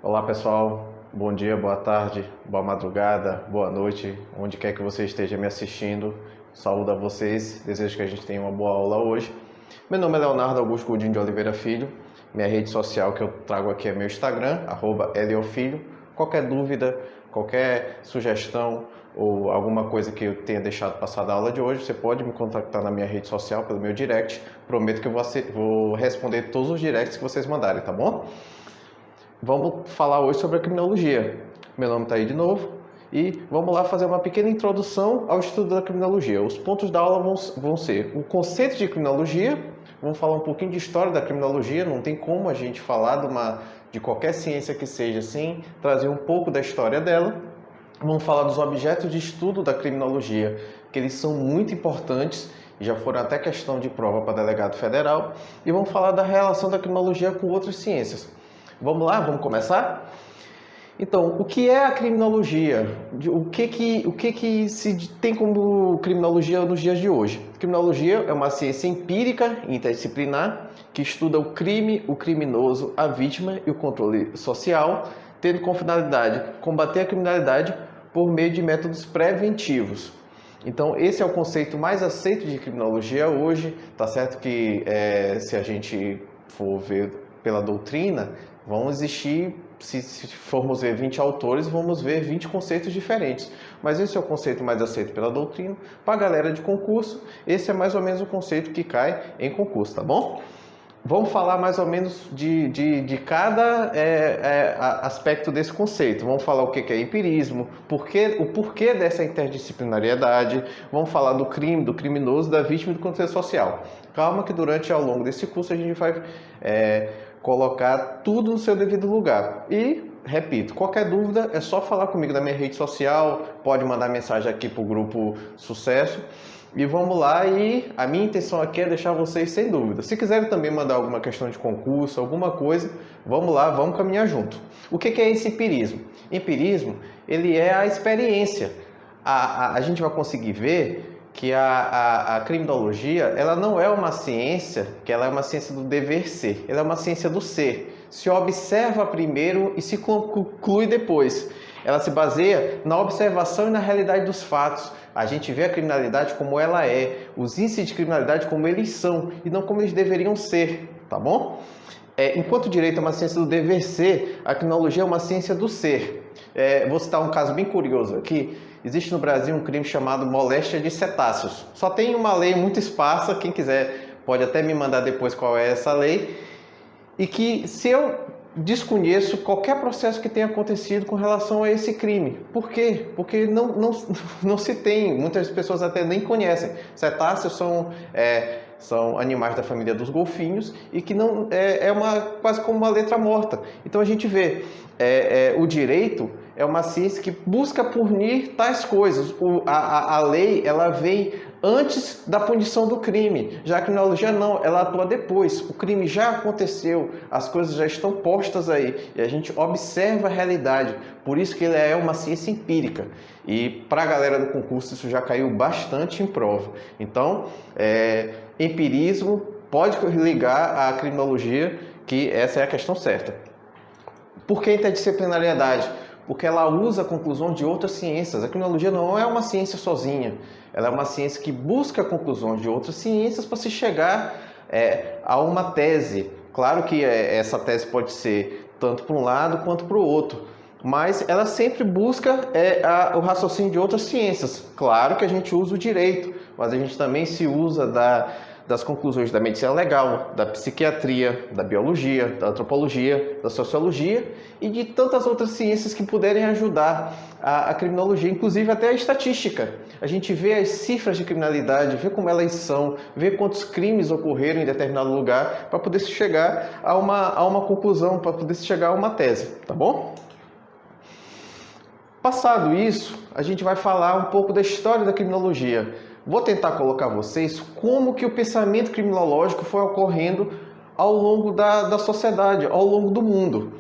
Olá pessoal, bom dia, boa tarde, boa madrugada, boa noite, onde quer que você esteja me assistindo. Saúdo a vocês, desejo que a gente tenha uma boa aula hoje. Meu nome é Leonardo Augusto Godinho de Oliveira Filho, minha rede social que eu trago aqui é meu Instagram, @eliofilho. Qualquer dúvida, qualquer sugestão ou alguma coisa que eu tenha deixado passar da aula de hoje, você pode me contactar na minha rede social, pelo meu direct. Prometo que eu vou responder todos os directs que vocês mandarem, tá bom? Vamos falar hoje sobre a criminologia. Meu nome está aí de novo e vamos lá fazer uma pequena introdução ao estudo da criminologia. Os pontos da aula vão ser o conceito de criminologia, vamos falar um pouquinho de história da criminologia, não tem como a gente falar de qualquer ciência que seja sem trazer um pouco da história dela. Vamos falar dos objetos de estudo da criminologia, que eles são muito importantes e já foram até questão de prova para delegado federal. E vamos falar da relação da criminologia com outras ciências. Vamos lá, vamos começar? Então, o que é a criminologia? O que se tem como criminologia nos dias de hoje? Criminologia é uma ciência empírica e interdisciplinar que estuda o crime, o criminoso, a vítima e o controle social, tendo como finalidade combater a criminalidade por meio de métodos preventivos. Então, esse é o conceito mais aceito de criminologia hoje. Tá certo que se a gente for ver pela doutrina, vão existir, se formos ver 20 autores, vamos ver 20 conceitos diferentes. Mas esse é o conceito mais aceito pela doutrina. Para a galera de concurso, esse é mais ou menos o conceito que cai em concurso, tá bom? Vamos falar mais ou menos de cada aspecto desse conceito. Vamos falar o que é empirismo, o porquê dessa interdisciplinariedade. Vamos falar do crime, do criminoso, da vítima e do contexto social. Calma que ao longo desse curso a gente vai colocar tudo no seu devido lugar. E, repito, qualquer dúvida é só falar comigo na minha rede social, pode mandar mensagem aqui para o grupo Sucesso. E vamos lá, e a minha intenção aqui é deixar vocês sem dúvida. Se quiserem também mandar alguma questão de concurso, alguma coisa, vamos lá, vamos caminhar junto. O que é esse empirismo? Empirismo, ele é a experiência. A gente vai conseguir ver que a criminologia, ela não é uma ciência, que ela é uma ciência do dever ser, ela é uma ciência do ser. Se observa primeiro e se conclui depois. Ela se baseia na observação e na realidade dos fatos. A gente vê a criminalidade como ela é, os índices de criminalidade como eles são e não como eles deveriam ser, tá bom? Enquanto o direito é uma ciência do dever ser, a criminologia é uma ciência do ser. Vou citar um caso bem curioso aqui. Existe no Brasil um crime chamado moléstia de cetáceos. Só tem uma lei muito esparsa, quem quiser pode até me mandar depois qual é essa lei. E que se eu desconheço qualquer processo que tenha acontecido com relação a esse crime. Por quê? Porque não se tem, muitas pessoas até nem conhecem. Cetáceos são animais da família dos golfinhos e que não quase como uma letra morta. Então a gente vê o direito é uma ciência que busca punir tais coisas. A lei ela vem antes da punição do crime. Já a criminologia não, ela atua depois. O crime já aconteceu, as coisas já estão postas aí e a gente observa a realidade. Por isso que ele é uma ciência empírica. E para a galera do concurso isso já caiu bastante em prova. Então, empirismo pode ligar à criminologia, que essa é a questão certa. Por que interdisciplinariedade? Porque ela usa conclusões de outras ciências. A criminologia não é uma ciência sozinha. Ela é uma ciência que busca conclusões de outras ciências para se chegar a uma tese. Claro que essa tese pode ser tanto para um lado quanto para o outro. Mas ela sempre busca o raciocínio de outras ciências. Claro que a gente usa o direito, mas a gente também se usa das conclusões da medicina legal, da psiquiatria, da biologia, da antropologia, da sociologia e de tantas outras ciências que puderem ajudar a criminologia, inclusive até a estatística. A gente vê as cifras de criminalidade, vê como elas são, vê quantos crimes ocorreram em determinado lugar para poder se chegar a uma conclusão, para poder se chegar a uma tese, tá bom? Passado isso, a gente vai falar um pouco da história da criminologia. Vou tentar colocar vocês como que o pensamento criminológico foi ocorrendo ao longo da sociedade, ao longo do mundo.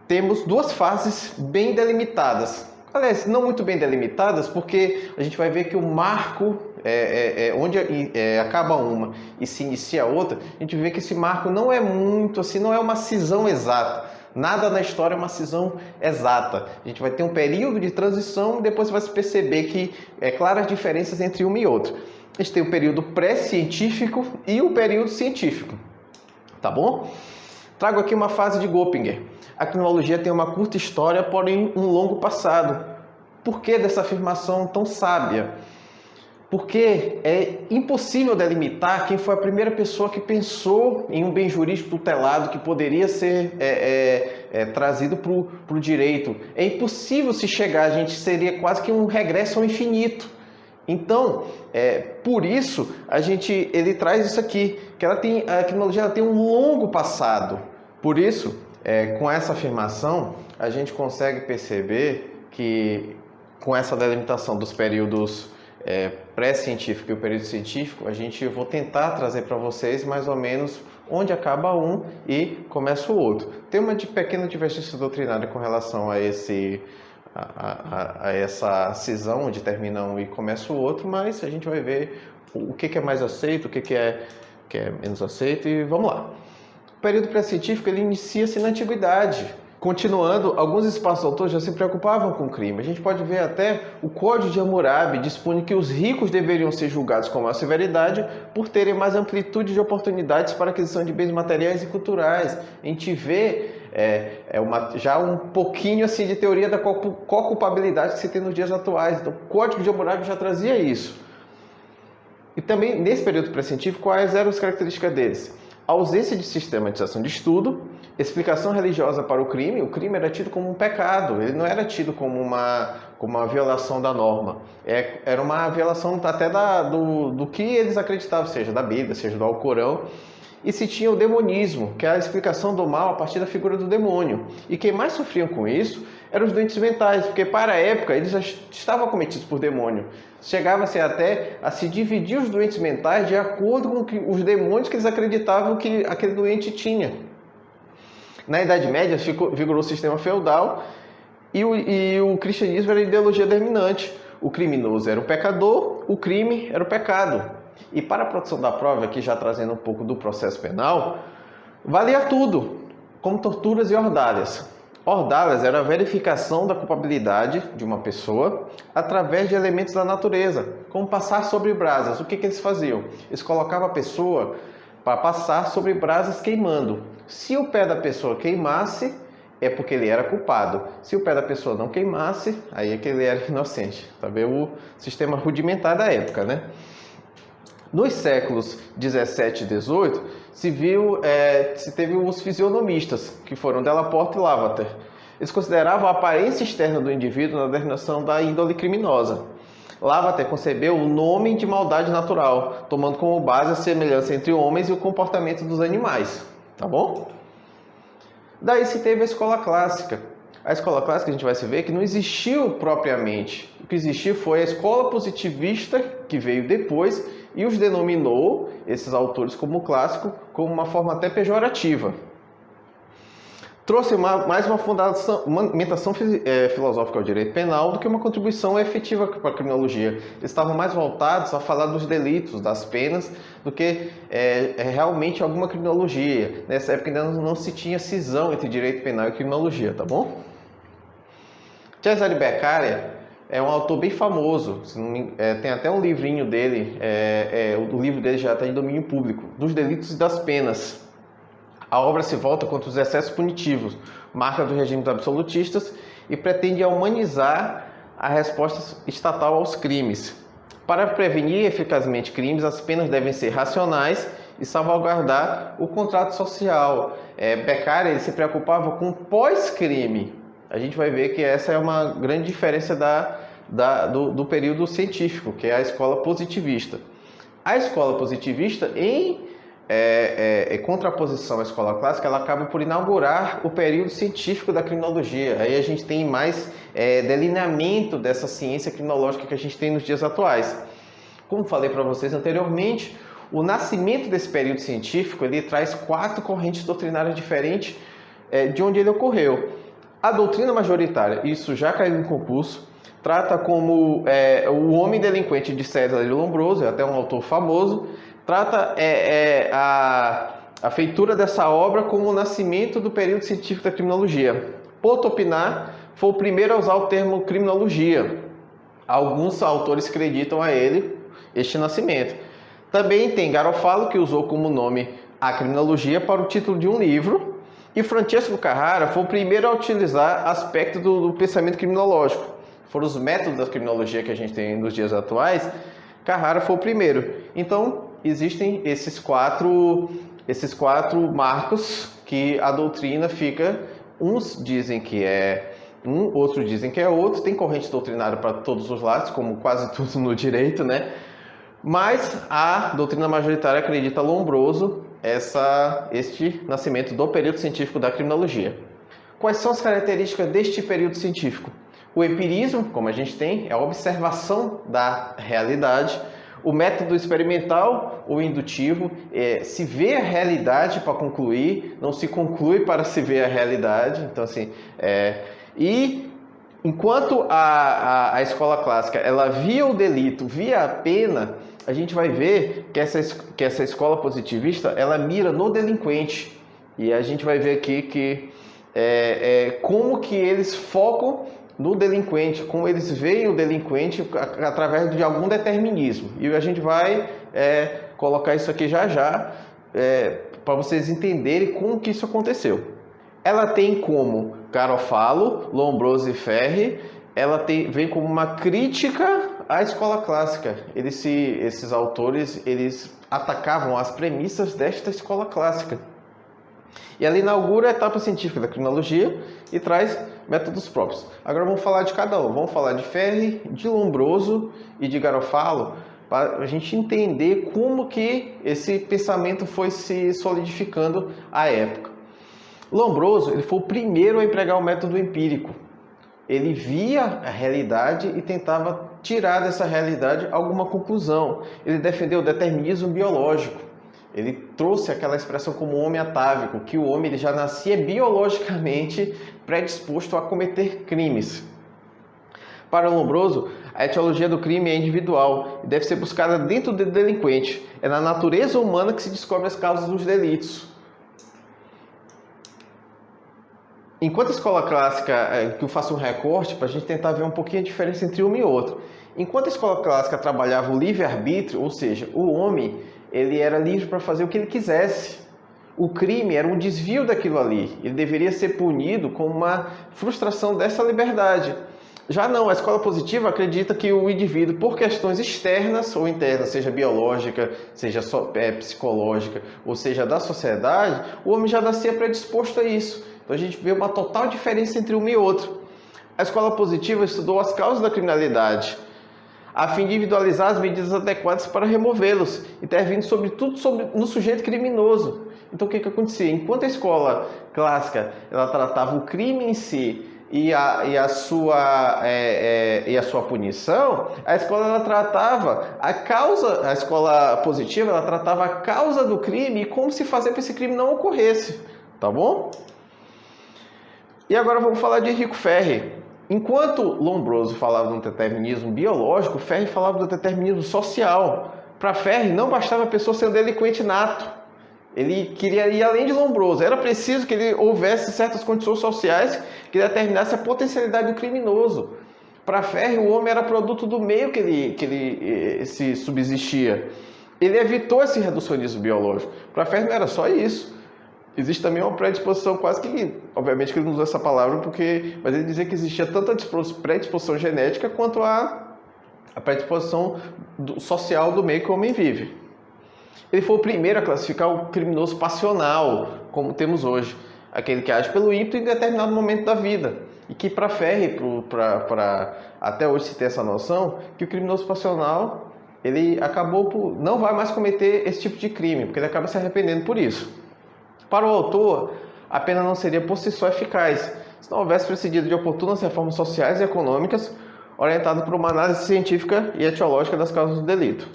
Temos duas fases bem delimitadas. Aliás, não muito bem delimitadas, porque a gente vai ver que o marco, onde acaba uma e se inicia a outra, a gente vê que esse marco não é muito assim, não é uma cisão exata. Nada na história é uma cisão exata. A gente vai ter um período de transição e depois vai se perceber que claras diferenças entre uma e outra. A gente tem o período pré-científico e o período científico. Tá bom? Trago aqui uma fase de Göppinger. A criminologia tem uma curta história, porém um longo passado. Por que dessa afirmação tão sábia? Porque é impossível delimitar quem foi a primeira pessoa que pensou em um bem jurídico tutelado que poderia ser trazido para o direito. É impossível se chegar, a gente seria quase que um regresso ao infinito. Então, por isso, ele traz isso aqui, que a criminologia tem um longo passado. Por isso, com essa afirmação, a gente consegue perceber que, com essa delimitação dos períodos pré-científico e o período científico, eu vou tentar trazer para vocês mais ou menos onde acaba um e começa o outro. Tem uma pequena divergência doutrinária com relação a essa cisão onde termina um e começa o outro, mas a gente vai ver o que é mais aceito, o que é menos aceito e vamos lá. O período pré-científico ele inicia-se na antiguidade. Continuando, alguns espaços autores já se preocupavam com o crime. A gente pode ver até o Código de Hammurabi dispõe que os ricos deveriam ser julgados com maior severidade por terem mais amplitude de oportunidades para aquisição de bens materiais e culturais. A gente vê já um pouquinho assim de teoria da co-culpabilidade que se tem nos dias atuais. Então, o Código de Hammurabi já trazia isso. E também, nesse período pré-científico, quais eram as características deles? A ausência de sistematização de estudo, explicação religiosa para o crime era tido como um pecado, ele não era tido como uma violação da norma, era uma violação até do que eles acreditavam, seja da Bíblia, seja do Alcorão, e se tinha o demonismo, que é a explicação do mal a partir da figura do demônio, e quem mais sofriam com isso eram os doentes mentais, porque para a época eles já estavam acometidos por demônio. Chegava-se até a se dividir os doentes mentais de acordo com os demônios que eles acreditavam que aquele doente tinha. Na Idade Média vigorou o sistema feudal e o cristianismo era a ideologia dominante. O criminoso era o pecador, o crime era o pecado. E para a produção da prova, aqui já trazendo um pouco do processo penal, valia tudo, como torturas e ordalhas. Ordalhas era a verificação da culpabilidade de uma pessoa através de elementos da natureza, como passar sobre brasas. O que eles faziam? Eles colocavam a pessoa para passar sobre brasas queimando. Se o pé da pessoa queimasse, é porque ele era culpado. Se o pé da pessoa não queimasse, aí é que ele era inocente. Tá vendo o sistema rudimentar da época, né? Nos séculos 17 e 18, se teve os fisionomistas, que foram Delaporte e Lavater. Eles consideravam a aparência externa do indivíduo na determinação da índole criminosa. Lavater concebeu o nome de maldade natural, tomando como base a semelhança entre homens e o comportamento dos animais. Tá bom? Daí se teve a escola clássica. A escola clássica a gente vai se ver que não existiu propriamente. O que existiu foi a escola positivista, que veio depois, e os denominou, esses autores, como clássico, como uma forma até pejorativa. Trouxe mais uma fundamentação filosófica ao direito penal do que uma contribuição efetiva para a criminologia. Eles estavam mais voltados a falar dos delitos, das penas, do que realmente alguma criminologia. Nessa época ainda não se tinha cisão entre direito penal e criminologia, tá bom? Cesare Beccaria é um autor bem famoso, tem até um livrinho dele, o livro dele já está em domínio público, dos delitos e das penas. A obra se volta contra os excessos punitivos, marca dos regimes absolutistas e pretende humanizar a resposta estatal aos crimes. Para prevenir eficazmente crimes, as penas devem ser racionais e salvaguardar o contrato social. Beccaria ele se preocupava com pós-crime. A gente vai ver que essa é uma grande diferença do período científico, que é a escola positivista. A escola positivista, em contraposição à escola clássica, ela acaba por inaugurar o período científico da criminologia. Aí a gente tem mais delineamento dessa ciência criminológica que a gente tem nos dias atuais. Como falei para vocês anteriormente, o nascimento desse período científico ele traz 4 correntes doutrinárias diferentes de onde ele ocorreu. A doutrina majoritária, isso já caiu em concurso, trata como o homem delinquente de César de Lombroso, é até um autor famoso, trata a feitura dessa obra como o nascimento do período científico da criminologia. Potopinar foi o primeiro a usar o termo criminologia. Alguns autores acreditam a ele este nascimento. Também tem Garofalo, que usou como nome a criminologia para o título de um livro, e Francesco Carrara foi o primeiro a utilizar aspecto do pensamento criminológico. Foram os métodos da criminologia que a gente tem nos dias atuais. Carrara foi o primeiro. Então, existem esses quatro marcos que a doutrina fica. Uns dizem que é um, outros dizem que é outro. Tem corrente doutrinária para todos os lados, como quase tudo no direito, né? Mas a doutrina majoritária acredita Lombroso este nascimento do período científico da criminologia. Quais são as características deste período científico? O empirismo, como a gente tem, é a observação da realidade. O método experimental ou indutivo, se vê a realidade para concluir, não se conclui para se ver a realidade. Então, assim, e enquanto a escola clássica ela via o delito, via a pena, a gente vai ver que essa escola positivista ela mira no delinquente. E a gente vai ver aqui que como que eles focam no delinquente, como eles veem o delinquente através de algum determinismo. E a gente vai colocar isso aqui já para vocês entenderem como que isso aconteceu. Ela tem como Garofalo, Lombroso e Ferri, vem como uma crítica à escola clássica. Esses autores eles atacavam as premissas desta escola clássica. E ela inaugura a etapa científica da criminologia e traz métodos próprios. Agora vamos falar de cada um. Vamos falar de Ferri, de Lombroso e de Garofalo, para a gente entender como que esse pensamento foi se solidificando à época. Lombroso ele foi o primeiro a empregar o método empírico. Ele via a realidade e tentava tirar dessa realidade alguma conclusão. Ele defendeu o determinismo biológico. Ele trouxe aquela expressão como homem atávico, que o homem ele já nascia biologicamente predisposto a cometer crimes. Para Lombroso, a etiologia do crime é individual e deve ser buscada dentro do delinquente. É na natureza humana que se descobre as causas dos delitos. Enquanto a escola clássica, que eu faço um recorte para a gente tentar ver um pouquinho a diferença entre um e outro. Enquanto a escola clássica trabalhava o livre-arbítrio, ou seja, o homem ele era livre para fazer o que ele quisesse. O crime era um desvio daquilo ali. Ele deveria ser punido com uma frustração dessa liberdade. Já não, a escola positiva acredita que o indivíduo, por questões externas ou internas, seja biológica, seja psicológica, ou seja da sociedade, o homem já nascia predisposto a isso. Então a gente vê uma total diferença entre um e outro. A escola positiva estudou as causas da criminalidade, a fim de individualizar as medidas adequadas para removê-los, intervindo sobretudo no sujeito criminoso. Então o que acontecia? Enquanto a escola clássica ela tratava o crime em si e a sua punição, a escola ela tratava a causa, a escola positiva ela tratava a causa do crime e como se fazer para esse crime não ocorresse, tá bom? E agora vamos falar de Enrico Ferri. Enquanto Lombroso falava do determinismo biológico, Ferri falava do determinismo social. Para Ferri não bastava a pessoa ser um delinquente nato. Ele queria ir além de Lombroso. Era preciso que ele houvesse certas condições sociais que determinassem a potencialidade do criminoso. Para Ferri, o homem era produto do meio que ele se subsistia. Ele evitou esse reducionismo biológico. Para Ferri não era só isso. Existe também uma predisposição quase que, obviamente que ele não usou essa palavra, mas ele dizia que existia tanta predisposição genética quanto a predisposição social do meio que o homem vive. Ele foi o primeiro a classificar o criminoso passional, como temos hoje, aquele que age pelo ímpeto em determinado momento da vida. E que para Ferri, até hoje se tem essa noção, que o criminoso passional, ele não vai mais cometer esse tipo de crime, porque ele acaba se arrependendo por isso. Para o autor, a pena não seria por si só eficaz, se não houvesse precedido de oportunas reformas sociais e econômicas, orientadas por uma análise científica e etiológica das causas do delito.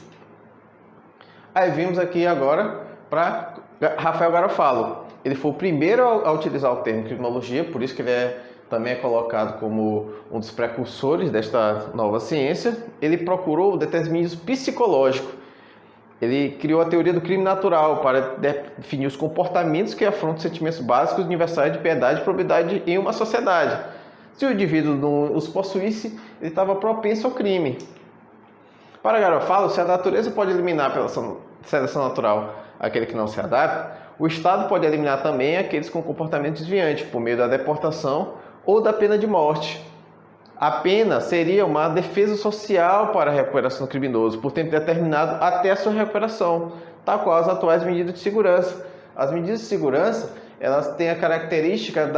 Aí vimos aqui agora para Rafael Garofalo. Ele foi o primeiro a utilizar o termo criminologia, por isso que ele também é colocado como um dos precursores desta nova ciência. Ele procurou o determinismo psicológico. ele criou a teoria do crime natural para definir os comportamentos que afrontam os sentimentos básicos universais de piedade e probidade em uma sociedade. Se o indivíduo não os possuísse, ele estava propenso ao crime. Para Garofalo, se a natureza pode eliminar pela seleção natural aquele que não se adapta, o Estado pode eliminar também aqueles com comportamento desviante, por meio da deportação ou da pena de morte. A pena seria uma defesa social para a recuperação do criminoso, por tempo determinado até a sua recuperação, tal qual as atuais medidas de segurança. As medidas de segurança, elas têm a característica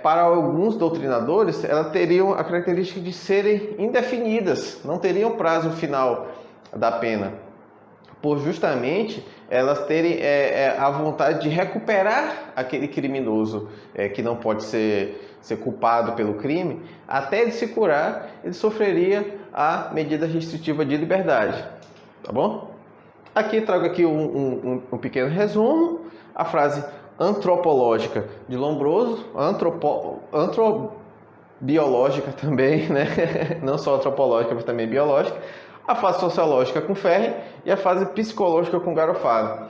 para alguns doutrinadores, elas teriam a característica de serem indefinidas, não teriam prazo final da pena, por justamente elas terem a vontade de recuperar aquele criminoso que não pode ser culpado pelo crime. Até ele se curar, ele sofreria a medida restritiva de liberdade, tá bom? Aqui trago aqui um pequeno resumo. A frase antropológica de Lombroso, antrobiológica também, né? Não só antropológica, mas também biológica. A fase sociológica com Ferri e a fase psicológica com Garofalo.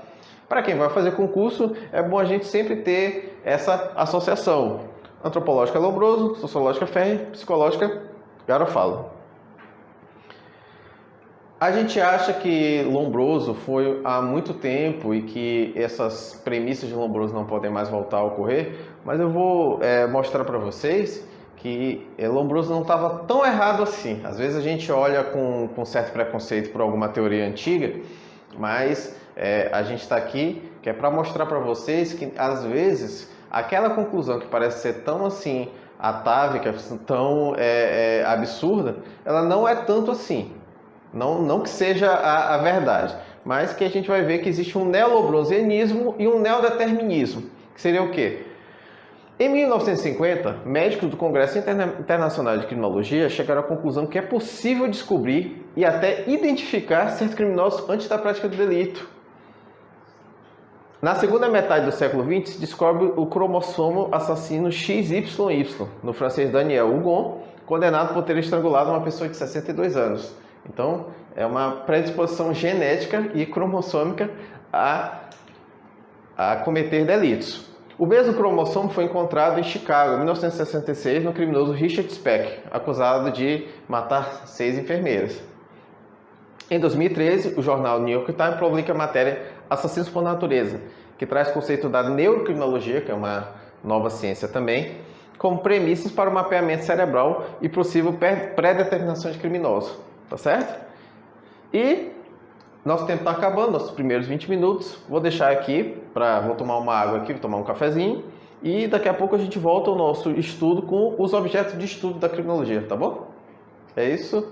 Para quem vai fazer concurso, é bom a gente sempre ter essa associação. Antropológica Lombroso, sociológica Ferri, psicológica Garofalo. A gente acha que Lombroso foi há muito tempo e que essas premissas de Lombroso não podem mais voltar a ocorrer, mas eu vou mostrar para vocês que Lombroso não estava tão errado assim. Às vezes a gente olha com certo preconceito por alguma teoria antiga, mas a gente está aqui que é para mostrar para vocês que às vezes aquela conclusão que parece ser tão assim atávica, tão absurda, ela não é tanto assim. Não que seja a verdade, mas que a gente vai ver que existe um neolombrosianismo e um neodeterminismo, que seria o quê? Em 1950, médicos do Congresso Internacional de Criminologia chegaram à conclusão que é possível descobrir e até identificar certos criminosos antes da prática do delito. Na segunda metade do século XX, se descobre o cromossomo assassino XYY, no francês Daniel Hugon, condenado por ter estrangulado uma pessoa de 62 anos. Então, é uma predisposição genética e cromossômica a cometer delitos. O mesmo cromossomo foi encontrado em Chicago, em 1966, no criminoso Richard Speck, acusado de matar 6 enfermeiras. Em 2013, o jornal New York Times publica a matéria Assassinos por Natureza, que traz o conceito da neurocriminologia, que é uma nova ciência também, como premissas para o mapeamento cerebral e possível pré-determinação de criminosos. Tá certo? E nosso tempo está acabando, nossos primeiros 20 minutos. Vou deixar aqui, vou tomar uma água aqui, vou tomar um cafezinho. E daqui a pouco a gente volta ao nosso estudo com os objetos de estudo da criminologia, tá bom? É isso.